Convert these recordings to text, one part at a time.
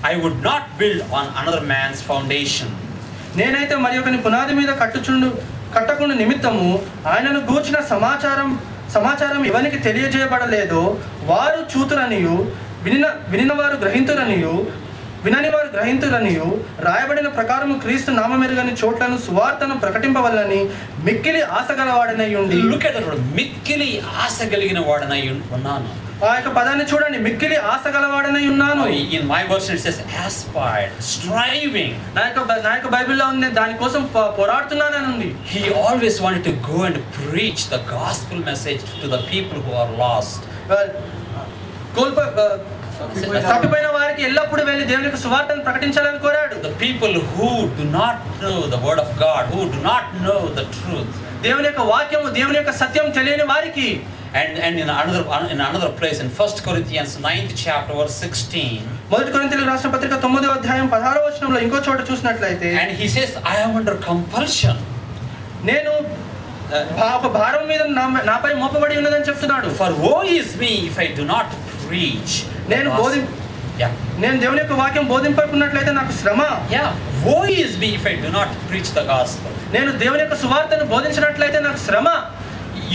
I would not build on another man's foundation. నేనైతే మరి ఒకని పునాది మీద కట్టకుండా నిమిత్తము ఆయనను గూర్చిన సమాచారం ఎవరికి తెలియజేయబడలేదో వారు చూతురనియు వినినవారు గ్రహింతురనియు రాయబడిన ప్రకారము క్రీస్తు నామమెరుగని చోట్లను సువార్తను ప్రకటింపవలని మిక్కిలి ఆశగలవాడనై ఉండి. Look at the మిక్కిలి ఆశగలిగిన వాడనై ఉన్నాను. ఆ యొక్క పదాన్ని చూడండి, మిక్కిలి ఆశగలవాడనై ఉన్నాను. In my version it says aspired, striving. నా యొక్క బైబిల్లో ఉంది దానికోసం పోరాడుతున్నానని ఉంది. He always wanted to go and preach the gospel message to the people who are lost. తప్పిపోయిన వారికి ఎల్లప్పుడూ వెళ్ళి దేవుని యొక్క సువార్తను ప్రకటించాలని కోరాడు. The people who do not know the word of God, who do not know the truth. దేవుని యొక్క వాక్యము, దేవుని యొక్క సత్యం తెలియని వారికి. And in another place in 1 Corinthians 9th chapter verse 16. మొదటి కొరింథీయులకు రాసిన పత్రిక 9వ అధ్యాయం 16వ వచనంలో ఇంకో చోట చూసినట్లయితే, and he says, I am under compulsion. నేను ఒక భారం మీద నాపై మోపబడి ఉన్నదని చెప్తున్నాడు. For woe is me if I do not preach. నేను దేవుని యొక్క వాక్యం బోధింపకున్నట్లయితే నాకు శ్రమ. Woe is me if I do not preach the gospel. నేను దేవుని యొక్క సువార్తను బోధించినట్లయితే నాకు శ్రమ.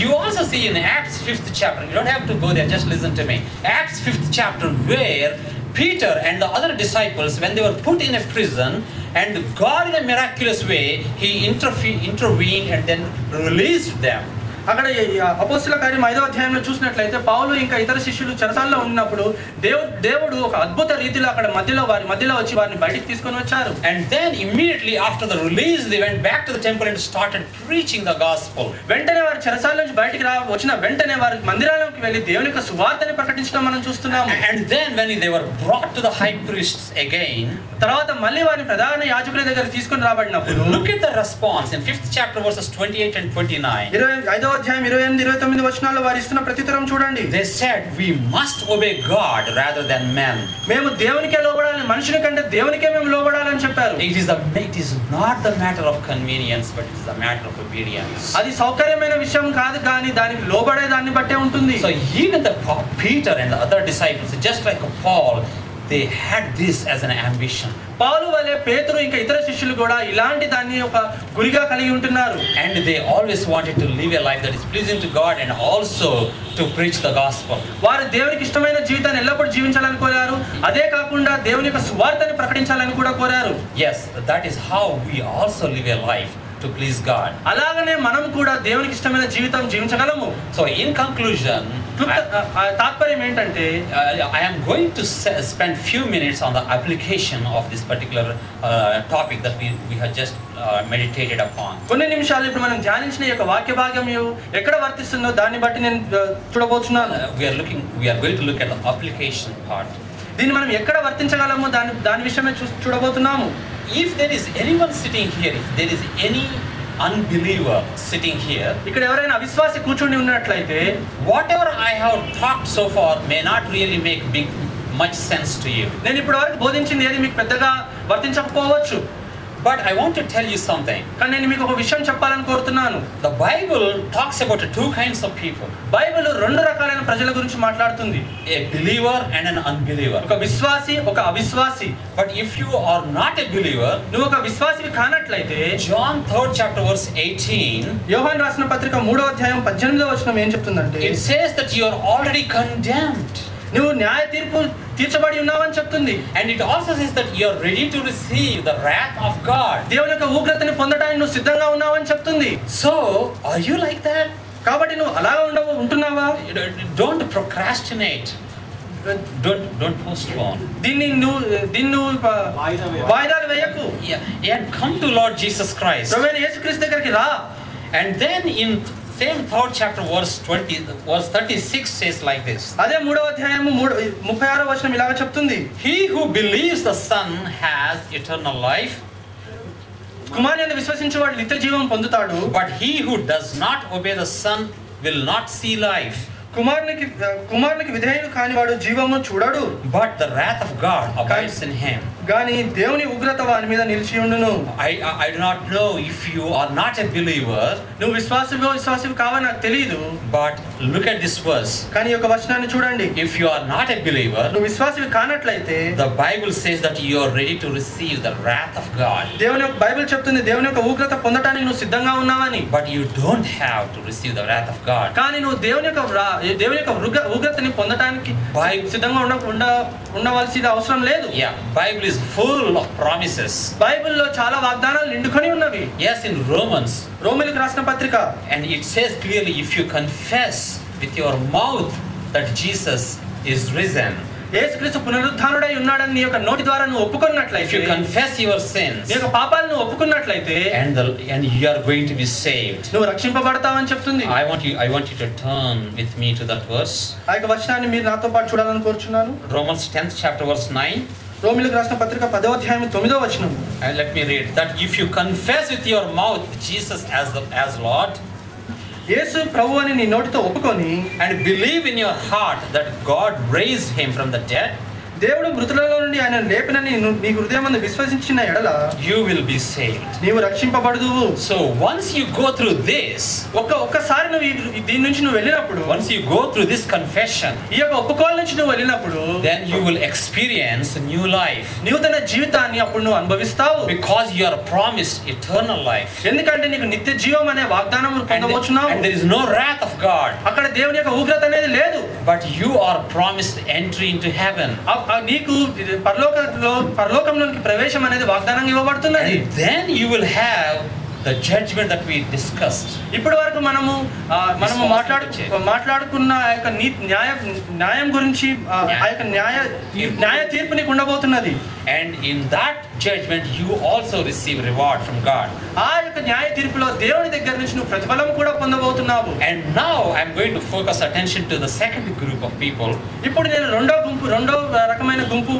You also see in Acts 5th chapter, you don't have to go there, just listen to me. Acts 5th chapter, where Peter and the other disciples, when they were put in a prison, and God in a miraculous way, he intervened and then released them. అక్కడ అపోస్తలుల కార్యం 5వ అధ్యాయంలో చూసినట్లయితే పౌలు ఇంకా ఇతర శిష్యులు చెరసాలలో ఉన్నప్పుడు దేవుడు ఒక అద్భుత రీతిలో అక్కడ వారి మధ్యలో వచ్చి వారిని బయటికి తీసుకొని వచ్చారు. And then immediately after the release they went back to the temple and started preaching the gospel. వెంటనే వారు చెరసాల నుంచి బయటికి వచ్చిన వెంటనే వారు మందిరాలకు వెళ్ళి దేవుని యొక్క సువార్తని ప్రకటించడం మనం చూస్తున్నాము. And then when they were brought to the high priests again, తర్వాత మళ్ళీ వారిని ప్రధాన యాజకుల దగ్గరికి తీసుకొని రాబడినప్పుడు, look at the response in 5th chapter verses 28 and 29. 5వ అధ్యాయం 28 29 వచనాల్లో వారు ఇస్తున్న ప్రత్యుత్తరం చూడండి. They said, we must obey God rather than men. మేము దేవునికే లోబడాలి, మనుషుని కంటే దేవునికే మేము లోబడాలని చెప్పారు. It is not the matter of convenience, but it is the matter of obedience. అది సౌకర్యమైన విషయం కాదు, కానీ దానికి లోబడే దాన్ని బట్టే ఉంటుంది. So even the Peter and the other disciples, just like Paul, they had this as an ambition. పౌలు వలె పేతురు ఇంకా ఇతర శిష్యులు కూడా ఇలాంటి దాన్ని ఒక గురిగా కలిగి ఉంటున్నారు. And they always wanted to live a life that is pleasing to God and also to preach the gospel. వారు దేవునికి ఇష్టమైన జీవితాన్ని ఎల్లప్పుడూ జీవించాలని కోరారు, అదే కాకుండా దేవుని యొక్క సువార్తని ప్రకటించాలని కూడా కోరారు. Yes, that is how we also live a life to please God. అలాగనే మనం కూడా దేవునికి ఇష్టమైన జీవితం జీవించగలము. So in conclusion, తాత్పర్యం ఏంటంటే, I am going to spend few minutes on the application of this particular topic that we have just meditated upon. కొన్ని నిమిషాలు ఇప్పుడు మనం ధ్యానించిన ఈ యొక్క వాక్య భాగం ఎక్కడ వర్తిస్తుందో దాన్ని బట్టి నేను చూడబోతున్నాను. We are going to look at the application part. దీన్ని మనం ఎక్కడ వర్తించగలమో దాని విషయమే చూడబోతున్నాము. If there is anyone sitting here, if there is any unbeliever sitting here, ఇక్కడ ఎవరైనా అవిశ్వాసి కూర్చుని ఉన్నట్లయితే, whatever I have talked so far may not really make much sense to you. నేను ఇప్పటి వరకు బోధించింది ఏది మీకు పెద్దగా వర్తించకపోవచ్చు. But I want to tell you something. కానీ నేను మీకు ఒక విషయం చెప్పాలని కోరుతున్నాను. The Bible talks about two kinds of people. Bible రెండు రకాలైన ప్రజల గురించి మాట్లాడుతుంది. A believer and an unbeliever. ఒక విశ్వాసి, ఒక అవిశ్వాసి. But if you are not a believer, నువ్వు ఒక విశ్వాసివి కానట్లయితే, John 3rd chapter verse 18, యోహాను రాసిన పత్రిక 3వ అధ్యాయం 18వ వచనం ఏం చెప్తుందంటే, it says that you are already condemned. నువ్వు న్యాయ తీర్పు తీర్చబడి ఉన్నావని చెప్తుంది. And it also says that you are ready to receive the wrath of God. దేవుని యొక్క ఉగ్రతని పొందడానికి నువ్వు సిద్ధంగా ఉన్నావని చెప్తుంది. So, are you like that? కాబట్టి నువ్వు అలాగా ఉంటున్నావా? Don't procrastinate. Don't postpone. దీన్ని నువ్వు వాయిదాలు వేయకు. And come to Lord Jesus Christ. ప్రభువైన యేసుక్రీస్తు దగ్గరికి రా. And then in same 3rd chapter verse 36 says like this. అదే 3వ అధ్యాయం 36వ వచనం ఇలాగ చెప్తుంది. He who believes the Son has eternal life. కుమారుని యందు విశ్వసించువాడు నిత్య జీవం పొందుతాడు. But he who does not obey the Son will not see life. కుమారునికి విధేయుడు కానివాడు జీవము చూడడు. But the wrath of God abides in him. గాని దేవుని ఉగ్రత వాని మీద నిలిచి ఉండును. I do not know if you are not a believer. నువ్వు విశ్వాసివి కావా నాకు తెలియదు. But look at this verse. కానీ ఈ యొక్క వచనాన్ని చూడండి. If you are not a believer, నువ్వు విశ్వాసివి కానట్లయితే the Bible says that you are ready to receive the wrath of God. దేవుని యొక్క బైబిల్ చెప్తుంది దేవుని యొక్క ఉగ్రత పొందడానికి నువ్వు సిద్ధంగా ఉన్నావని. But you don't have to receive the wrath of God. కానీ నువ్వు దేవుని యొక్క ఉగ్రతని పొందడానికి సిద్ధంగా ఉండవలసిన అవసరం లేదు. Yeah, Bible is full of promises. బైబిల్లో చాలా వాగ్దానాలు నిండుకొని ఉన్నవి. Yes, in రోమీయులకు రాసిన పత్రిక, and it says clearly, if you confess with your mouth that Jesus is risen, యేసుక్రీస్తు పునరుద్ధానుడై ఉన్నాడని నీ యొక్క నోటి ద్వారా నువ్వు ఒప్పుకున్నట్లయితే, if you confess your sins, నీ యొక్క పాపాలను ఒప్పుకున్నట్లయితే, and you are going to be saved, నువ్వు రక్షింపబడతావని చెప్తుంది. I want you to turn with me to that verse. ఆ యొక్క వచనాన్ని మీరు నాతో పాటు చూడాలని కోరుచున్నాను. Romans 10th chapter verse 9. రోమీయులకు రాసిన పత్రిక 10వ అధ్యాయం 9వ వచనం. And let me read that if you confess with your mouth Jesus as Lord, యేసు ప్రభు అని నీ నోటితో ఒప్పుకొని, and believe in your heart that God raised him from the dead, దేవుడు మృతులలో నుండి ఆయన లేపినని నీ హృదయమందు విశ్వసించిన ఎడల you will be saved. నీవు రక్షింపబడుదువు. So once you go through this, ఒక్కసారి నువ్వు దీని నుంచి నువ్వు వెళ్ళినప్పుడు, once you go through this confession, ఈ యొక్క ఒప్పుకోలు నుంచి నువ్వు వెళ్ళినప్పుడు, then you will experience a new life. నూతన జీవితాన్ని అప్పుడు నువ్వు అనుభవిస్తావు. Because you are promised eternal life. ఎందుకంటే నీకు నిత్య జీవం అనే వాగ్దానం పొందవచ్చున్నావు. And there is no wrath of God. అక్కడ దేవుని యొక్క ఉగ్రత అనేది లేదు. But you are promised entry into heaven. నీకు పరలోకంలోనికి ప్రవేశం అనేది వాగ్దానం ఇవ్వబడుతున్నది. And then you will have the judgment that we discussed. ఇప్పటి వరకు మనము మాట్లాడుకున్న ఆ యొక్క న్యాయం గురించి, ఆ యొక్క న్యాయ తీర్పు నీకు ఉండబోతున్నది. And in that judgment you also receive reward from God. ఆ యొక్క న్యాయ తీర్పులో దేవుని దగ్గర నుంచి నువ్వు ప్రతిఫలం కూడా పొందబోతున్నావు. And now I am going to focus attention to the second group of people. ఇప్పుడు నేను రెండో రకమైన గుంపు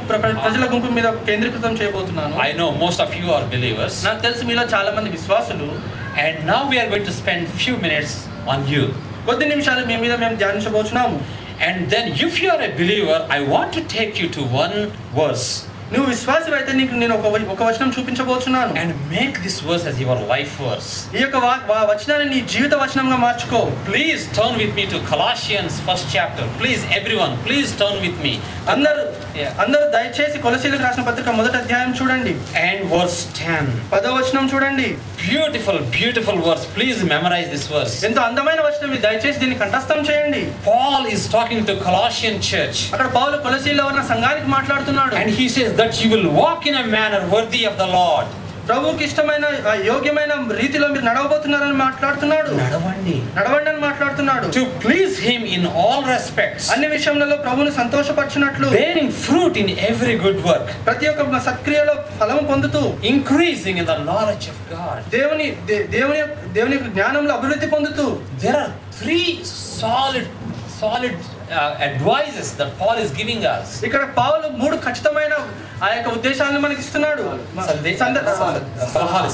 ప్రజల గుంపు మీద కేంద్రీకృతం చేయబోతున్నాను. I know most of you are believers. నాకు తెలుసు మీలో చాలా మంది విశ్వాసులు. And now we are going to spend few minutes on you. కొద్ది నిమిషాలు మీ మీద మేము ధ్యానించబోతున్నాము. And then if you are a believer, I want to take you to one verse. నువ్వు విశ్వాసి అయితే నీకు నేను ఒక వచనం చూపించబోతున్నాను. And make this verse as your life verse. ఈ యొక్క వచనాన్ని నీ జీవిత వచనంగా మార్చుకో. Please turn with me to Colossians 1st chapter. Please everyone, please turn with me. అందరూ దయచేసి కొలస్సీయులకు రాసిన పత్రిక 1వ అధ్యాయం చూడండి. And verse 10. 10వ వచనం చూడండి. Beautiful verse. Please memorize this verse. ఎంతో అందమైన వచనం ఇది. దయచేసి దీన్ని కంఠస్థం చేయండి. Paul is talking to Colossian church. అక్కడ పౌలు కొలస్సీలో ఉన్న సంఘానికి మాట్లాడుతున్నాడు. And he says that you will walk in a manner worthy of the Lord. ప్రభువుకి ఇష్టమైన యోగ్యమైన రీతిలో మీరు నడవబోతున్నారని మాట్లాడుతున్నాడు. నడవండి అని మాట్లాడుతున్నాడు. To please him in all respects. అన్ని విషయములలో ప్రభువును సంతోషపరచునట్లు, bearing fruit in every good work. ప్రతి ఒక్క సత్క్రియలో ఫలము పొందుతూ, increasing in the knowledge of God. దేవుని జ్ఞానంలో అభివృద్ధి పొందుతూ. There are three solid advices that Paul is giving us. ఇక్కడ పౌలు మూడు ఖచ్చితమైన ఆ యొక్క ఉద్దేశాలను మనకి ఇస్తున్నాడు,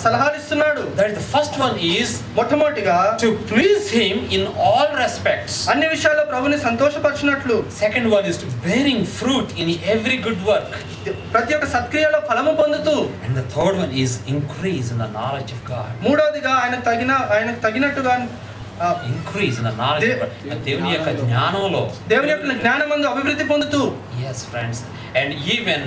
సలహాలు ఇస్తున్నాడు. That the first one is మొట్టమొదటిగా to please him in all respects. అన్ని విషయాల్లో ప్రభువుని సంతోషపరచునట్లు. Second one is to bearing fruit in every good work. ప్రతి ఒక్క సత్క్రియలో ఫలము పొందుతూ. And the third one is increase in the knowledge of God. మూడోదిగా ఆయనకు తగినట్టుగా increase in the knowledge of God. దేవుని యొక్క జ్ఞానమందు అభివృద్ధి పొందుతూ. Yes friends, and even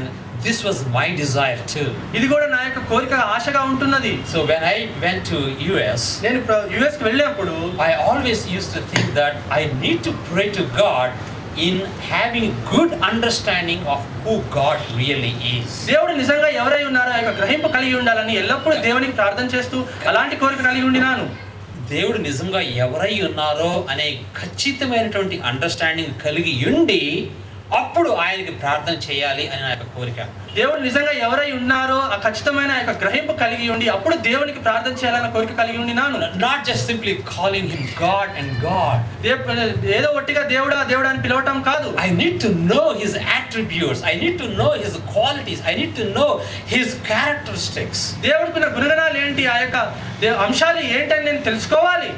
this was my desire too. ఇది కూడా నా యొక్క కోరిక, ఆశగా ఉంటున్నది. So when I went to US, నేను US కి వెళ్ళినప్పుడు I always used to think that I need to pray to God in having good understanding of who God really is. దేవుడు నిజంగా ఎవరై ఉన్నారో ఆ గ్రహింపు కలిగి ఉండాలని ఎల్లప్పుడూ దేవునికి ప్రార్థన చేస్తూ అలాంటి కోరిక కలిగి ఉండినాను. దేవుడు నిజంగా ఎవరై ఉన్నారో అనే ఖచ్చితమైనటువంటి అండర్స్టాండింగ్ కలిగి ఉండి అప్పుడు ఆయనకి ప్రార్థన చేయాలి అని నా యొక్క కోరిక. దేవుడు నిజంగా ఎవరై ఉన్నారో ఆ ఖచ్చితమైన యొక్క గ్రహింపు కలిగి ఉండి అప్పుడు దేవునికి ప్రార్థన చేయాలన్న కోరిక కలిగి ఉండినాను. Not just simply calling him God and God, ఏదో ఒట్టిగా దేవుడా అని పిలవటం కాదు. I need to know his attributes, I need to know his qualities, I need to know his characteristics. దేవుడికున్న గుణగణాలు ఏంటి, ఆ యొక్క అంశాలు ఏంటని నేను తెలుసుకోవాలి.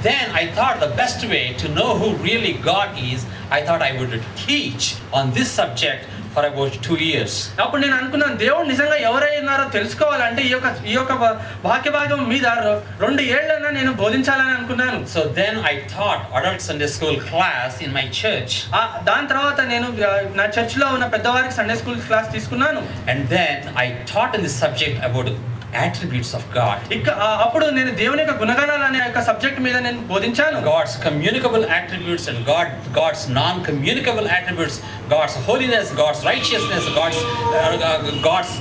Then I thought the best way to know who really God is, I thought I would teach on this subject for about 2 years. అప్పుడు నేను అనుకున్నాను దేవుడు నిజంగా ఎవరై ఉన్నారో తెలుసుకోవాలంటే ఈ యొక్క వాక్య భాగం మీద 2 ఏళ్లైనా నేను బోధించాలని అనుకున్నాను. So then I taught adult Sunday school class in my church. దాని తర్వాత నేను నా చర్చ్ లో ఉన్న పెద్దవారికి సండే స్కూల్ క్లాస్ తీసుకున్నాను. And then I taught in this subject about attributes of God. అప్పుడు నేను దేవుని యొక్క గుణగణాలు అనే యొక్క సబ్జెక్ట్ మీద నేను బోధించాను. God's communicable attributes and God's non-communicable attributes, God's holiness, God's righteousness, God's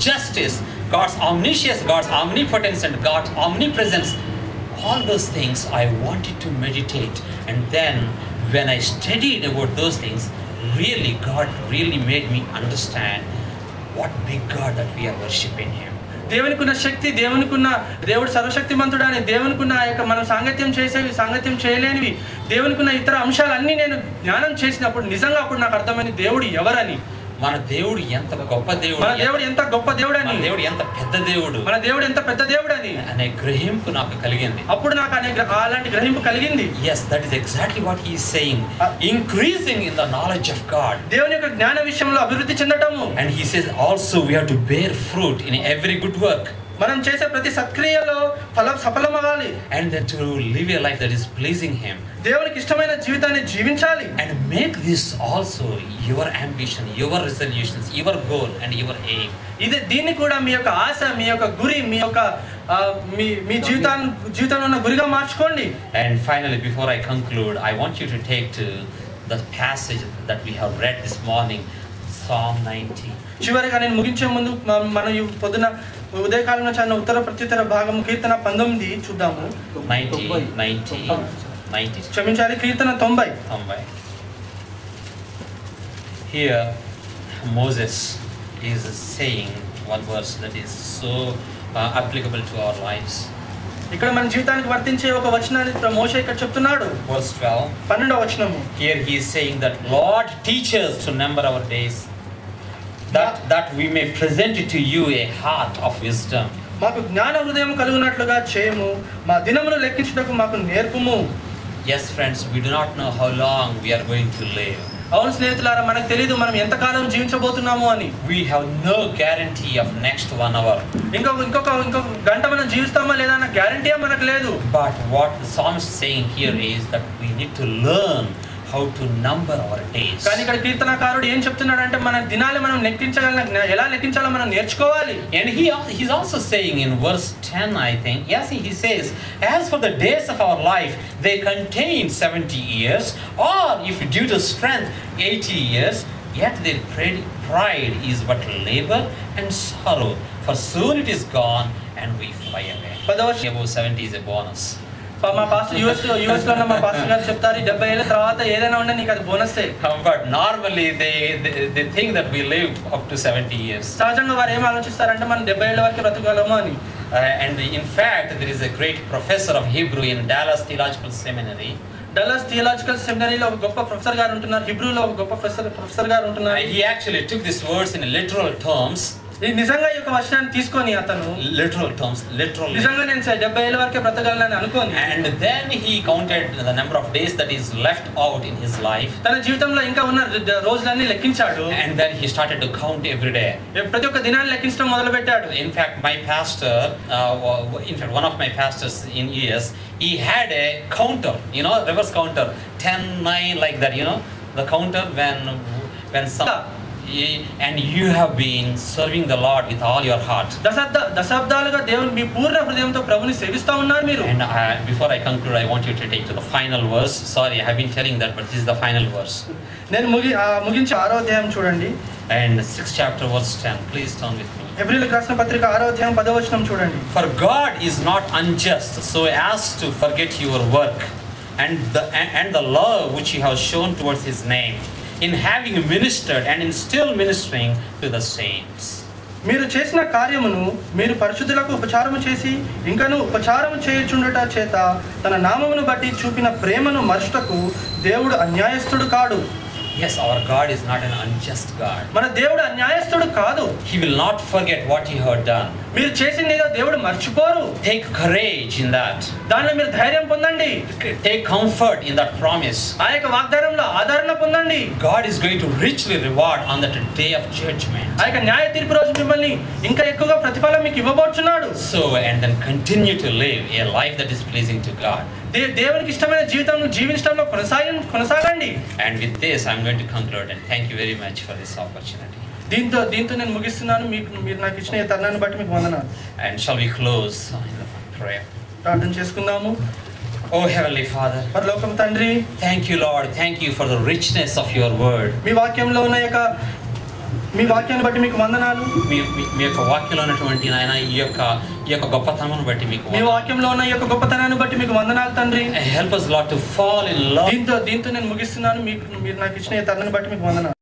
justice, God's omniscience, God's omnipotence, and God's omnipresence. All those things I wanted to meditate, and then when I studied about those things, really God really made me understand what big God that we are worshiping Him. దేవునికున్న శక్తి, దేవుడు సర్వశక్తిమంతుడు అని, దేవునికున్న ఆ యొక్క మనం సాంగత్యం చేసేవి, సాంగత్యం చేయలేనివి, దేవునికున్న ఇతర అంశాలన్నీ నేను జ్ఞానం చేసినప్పుడు నిజంగా అప్పుడు నాకు అర్థమైంది దేవుడు ఎవరని. మన దేవుడు ఎంత గొప్ప దేవుడు, మన దేవుడు ఎంత గొప్ప దేవుడు అని, మన దేవుడు ఎంత పెద్ద దేవుడు, మన దేవుడు ఎంత పెద్ద దేవుడు అని అనే గ్రహింపు నాకు కలిగింది. అప్పుడు నాకు అలాంటి గ్రహింపు కలిగింది. Yes, that is exactly what he is saying. Increasing in the knowledge of God. దేవుని యొక్క జ్ఞాన విషయంలో అభివృద్ధి చెందటము. And he says also we have to bear fruit in every good work. మనం చేసే ప్రతి సత్క్రియలో సఫలమవ్వాలి. And then to live a life that is pleasing him. దేవునికి ఇష్టమైన జీవితాన్ని జీవించాలి. And make this also your ambition, your resolutions, your goal and your aim. దీన్ని కూడా మీ యొక్క ఆశ, మీ యొక్క గురి, మీ యొక్క మీ జీవితంలో ఉన్న గురిగా మార్చుకోండి. And finally, before I conclude, I want you to take to the passage that we have read this morning, Psalm 90. చివరిగా నేను ముగించే ముందు మనం ఈ పొద్దున ఉదయకాలంలో చదివిన ఉత్తర ప్రత్యుత్తర భాగము కీర్తన 19 చూద్దాము. 90. క్షమించాలి, కీర్తన 90. Here Moses is saying one verse that is so applicable to our lives. ఇక్కడ మన జీవితానికి వర్తించే ఒక వచనాన్ని మోషే ఇక్కడ చెప్తున్నాడు. Verse 12. 12వ వచనము. Here he is saying that Lord teach us to number our days, that we may present to you a heart of wisdom. మాకు జ్ఞాన హృదయం కలుగునట్లుగా చేయము, మా దినములు లెక్కించుటకు మాకు నేర్పుము. Yes friends, we do not know how long we are going to live. అవును స్నేహితులారా, మనకు తెలియదు మనం ఎంత కాలం జీవించబోతున్నాము అని. We have no guarantee of next 1 hour. ఇంకొక గంట మనం జీవిస్తామా లేదా అన్న గ్యారంటీ మనకు లేదు. But what the psalmist is saying here is that we need to learn how to number our days. కానీ ఇక్కడ కీర్తనకారుడు ఏం చెప్తున్నాడంటే మన దినాలు మనం ఎలా లెక్కించాలో మనం నేర్చుకోవాలి. And he's also saying in verse 10, I think, yes, he says, as for the days of our life, they contain 70 years, or if due to strength 80 years, yet their pride is but labor and sorrow, for soon it is gone and we fly away. Above 70 is a bonus. మా pastor US లో ఉన్న మా pastor గారు చెప్తారు 70 ఏళ్ళ తర్వాత ఏదైనా ఉంటే నీకు అది బోనస్సే. But normally they think that we live up to 70 years. సహజంగా వారు ఏం ఆలోచిస్తారంటే మనం 70 ఏళ్ళ వరకు బ్రతకగలము అని. And in fact there is a great professor of Hebrew in Dallas Theological Seminary. Dallas Theological సెమినరీలో ఒక గొప్ప ప్రొఫెసర్ గారు ఉంటున్నారు. హిబ్రూలో ఒక గొప్ప ప్రొఫెసర్ గారు ఉంటున్నారు. He actually took this verse in literal terms. నిజంగా ఈ యొక్క వచనాన్ని తీసుకొని అతను literally నిజంగా నేను 70 ఏళ్ళ వరకే బ్రతకగలను అనుకోని. And then he counted the number of days that is left out in his life. తన జీవితంలో ఇంకా ఉన్న రోజులన్నీ లెక్కించాడు. And then he started to count every day. ప్రతి ఒక్క దినాన్ని లెక్కించడం మొదలుపెట్టాడు. In fact my pastor, one of my pastors in US, he had a counter, reverse counter, 10 9 like that, the counter when some and you have been serving the Lord with all your heart. దశాబ్దాలుగా దేవుని మీ పూర్ణ హృదయంతో ప్రభుని సేవిస్తా ఉన్నారు మీరు. And before I conclude, I want you to take to the final verse. Sorry, I have been telling that, but this is the final verse. నేను ముగించి 6వ అధ్యాయం చూడండి. And 6th chapter verse 10. Please turn with me. హెబ్రీయులకు రాసిన పత్రిక 6వ అధ్యాయం 10వ వచనం చూడండి. For God is not unjust so as to forget your work and the love which you have shown towards his name, in having ministered and in still ministering to the saints. మీరు చేసిన కార్యమును మీరు పరిశుద్ధులకు ఉపచారము చేసి ఇంకను ఉపచారము చేయుచుండుట చేత తన నామమును బట్టి చూపిన ప్రేమను మరుచుటకు దేవుడు అన్యాయస్తుడు కాడు. Yes, our God is not an unjust God. మన దేవుడు అన్యాయస్తుడు కాదు. He will not forget what you have done. మీరు చేసింది ఏదో దేవుడు మర్చిపోరు. Take courage in that. దానిలో మీరు ధైర్యం పొందండి. Take comfort in that promise. ఆ యొక్క వాగ్దానంలో ఆదరణ పొందండి. God is going to richly reward on that day of judgment. ఆ యొక్క న్యాయ తీర్పు రోజు మిమ్మల్ని ఇంకా ఎక్కువగా ప్రతిఫలం మీకు ఇవ్వబోతున్నాడు. So and then continue to live a life that is pleasing to God. దేవునికి ఇష్టమైన జీవితం జీవించడంలో కొనసాగండి. And with this I'm going to conclude and thank you very much for this opportunity. దీంతో నేను ముగిస్తున్నాను. మీరు నాకు ఇచ్చిన ఈ తరుణాన్ని బట్టి మీకు వందనాలు. And shall we close in the prayer? ప్రార్థన చేసుకుందాము. Oh Heavenly Father, పరలోకం తండ్రి, thank you Lord, thank you for the richness of your word. మీ వాక్యంలో ఉన్న మీ వాక్యాన్ని బట్టి మీకు వందనాలు. మీ యొక్క వాక్యంలో ఉన్నటువంటి నాయన ఈ యొక్క గొప్పతనాన్ని బట్టి మీకు మీ వాక్యంలో ఉన్న ఈ యొక్క గొప్పతనాన్ని బట్టి మీకు వందనాలు తండ్రి. Help us Lord to fall in love. దీంతో నేను ముగిస్తున్నాను. మీరు నాకు ఇచ్చిన ఈ తరుణాన్ని బట్టి మీకు వందనాలు.